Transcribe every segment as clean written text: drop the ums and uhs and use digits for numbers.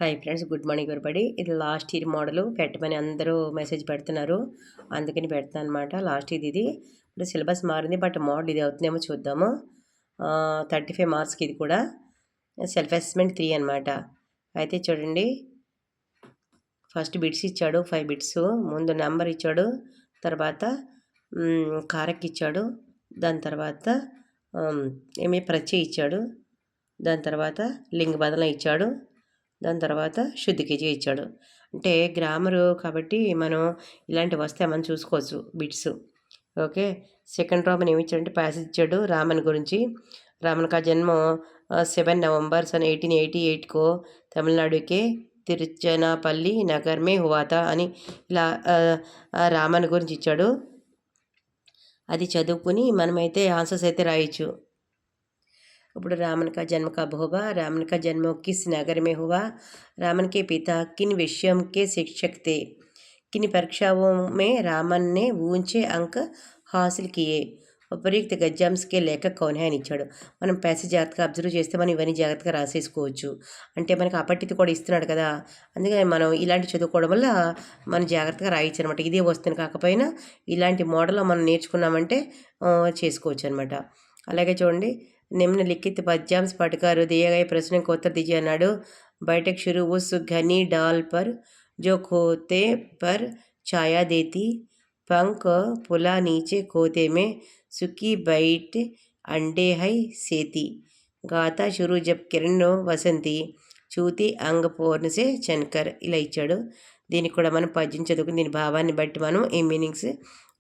Hi friends, good morning everybody. ఇది last year model పెట్టమని అందరూ మెసేజ్ పెడుతున్నారు, అందుకని పెడతాను అనమాట. లాస్ట్ ఇయర్ ఇది. ఇప్పుడు సిలబస్ మారింది, బట్ మోడల్ ఇది అవుతుందేమో చూద్దాము. 35 మార్క్స్కి ఇది కూడా. సెల్ఫ్ అసెస్మెంట్ 3 అనమాట. అయితే చూడండి, ఫస్ట్ బిట్స్ ఇచ్చాడు, 5 బిట్స్. ముందు నెంబర్ ఇచ్చాడు, తర్వాత కారక్ ఇచ్చాడు, దాని తర్వాత ఏమి ప్రత్యయ ఇచ్చాడు, దాని తర్వాత లింగ బదలం ఇచ్చాడు, దాని తర్వాత శుద్ధి కేజీ ఇచ్చాడు. అంటే గ్రామరు కాబట్టి మనం ఇలాంటివి వస్తే మనం చూసుకోవచ్చు బిట్స్. ఓకే. సెకండ్ రామన్ ఏమి ఇచ్చాడంటే ప్యాసేజ్ ఇచ్చాడు రామన్ గురించి. రామన్ కా జన్మ 7 नवंबर सन 1888 को तमिलनाडु के తిరుచనాపల్లి నగర్ మే హువాతా అని ఇలా రామన్ గురించి ఇచ్చాడు. అది చదువుకుని మనమైతే ఆన్సర్స్ అయితే రాయొచ్చు. ఇప్పుడు रामन का जन्म कब हुआ, रामन का जन्म किस नगर में हुआ, रामन के पिता किन विषयों के शिक्षक थे, किन परीक्षाओं में रामन ने ऊंचे अंक हासिल किए, ఉపయుక్త గద్యాంశకే లేఖక్ కౌన్ హై అని ఇచ్చాడు. మనం ప్యాసేజ్ జాగ్రత్తగా అబ్జర్వ్ చేస్తే మనం ఇవన్నీ జాగ్రత్తగా రాసేసుకోవచ్చు. అంటే మనకి అపట్టిది కూడా ఇస్తున్నాడు కదా, అందుకని మనం ఇలాంటి చదువుకోవడం వల్ల మనం జాగ్రత్తగా రాయొచ్చు అనమాట. ఇదే వస్తుంది కాకపోయినా ఇలాంటి మోడల్లో మనం నేర్చుకున్నామంటే చేసుకోవచ్చు అనమాట. అలాగే చూడండి, निम्नलिखित पद्यांश पढ़कर दिए गए प्रश्न को उत्तर दीजिए అన్నాడు. बैठक शुरू उस घनी डाल पर जो खोते पर छाया देती, पंख फुला नीचे खोते में सुखी बैठ अंडे है सेती, गाता शुरू जब किरण वसंती, చూతి అంగ పూర్ణసే చన్కర్ ఇలా ఇచ్చాడు. దీనికి కూడా మనం పద్యం చదువుకుని దీని భావాన్ని బట్టి మనం ఈ మీనింగ్స్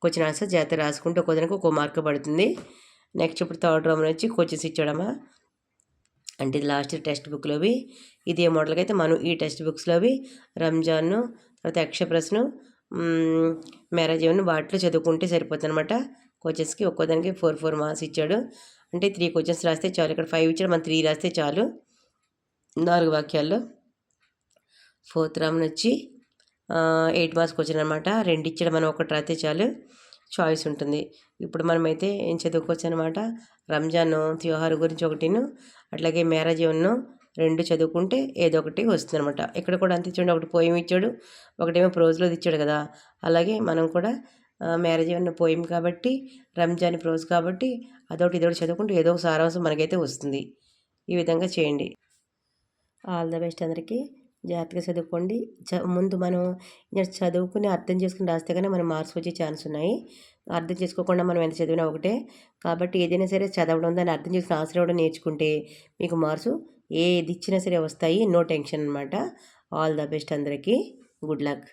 క్వశ్చన్ ఆన్సర్ జాగ్రత్త రాసుకుంటే ఒక్కొక్కరికి ఒక్కో మార్క్ పడుతుంది. నెక్స్ట్ ఇప్పుడు థర్డ్ రోమన్ వచ్చి క్వశ్చన్స్ ఇచ్చాడమ్మా. అంటే ఇది లాస్ట్ టెక్స్ట్ బుక్లోవి. ఇదే మోడల్గా అయితే మనం ఈ టెక్స్ట్ బుక్స్లోవి రంజాన్, తర్వాత యక్షప్రశ్న, మ్యారేజ్ వాటిలో చదువుకుంటే సరిపోతుంది అనమాట. క్వశ్చన్స్కి ఒక్కోదానికి 4 మార్క్స్ ఇచ్చాడు. అంటే 3 క్వశ్చన్స్ రాస్తే చాలు. ఇక్కడ 5 ఇచ్చాడు, మనం 3 రాస్తే చాలు 4 వాక్యాల్లో. ఫోర్త్ రామన్ వచ్చి 8 మార్క్స్ క్వశ్చన్ అనమాట. 2 ఇచ్చాడు, మనం 1 రాస్తే చాలు, చాయిస్ ఉంటుంది. ఇప్పుడు మనమైతే ఏం చదువుకోవచ్చు అనమాట. రంజాన్ త్యోహార్ గురించి ఒకటిను, అట్లాగే మ్యారేజ్ 2 చదువుకుంటే ఏదో ఒకటి వస్తుంది అనమాట. ఇక్కడ కూడా అంతే చూడండి, ఒకటి పోయం ఇచ్చాడు, ఒకటేమో ప్రోజ్లో ఇచ్చాడు కదా. అలాగే మనం కూడా మ్యారేజ్ పోయం కాబట్టి, రంజాన్ ప్రోజ్ కాబట్టి అదొకటి ఇదొకటి చదువుకుంటే ఏదో ఒక సారాంశం మనకైతే వస్తుంది. ఈ విధంగా చేయండి. ఆల్ ద బెస్ట్ అందరికీ. జాగ్రత్తగా చదువుకోండి. ముందు మనం చదువుకుని అర్థం చేసుకుని రాస్తే కానీ మన మార్క్స్ వచ్చే ఛాన్స్ ఉన్నాయి. అర్థం చేసుకోకుండా మనం ఎంత చదివినా ఒకటే. కాబట్టి ఏదైనా సరే చదవడం, దాన్ని అర్థం చేసుకుని ఆన్సర్ ఇవ్వడం నేర్చుకుంటే మీకు మార్క్స్ ఏది ఇచ్చినా సరే వస్తాయి. నో టెన్షన్ అనమాట. ఆల్ ద బెస్ట్ అందరికీ. Good luck.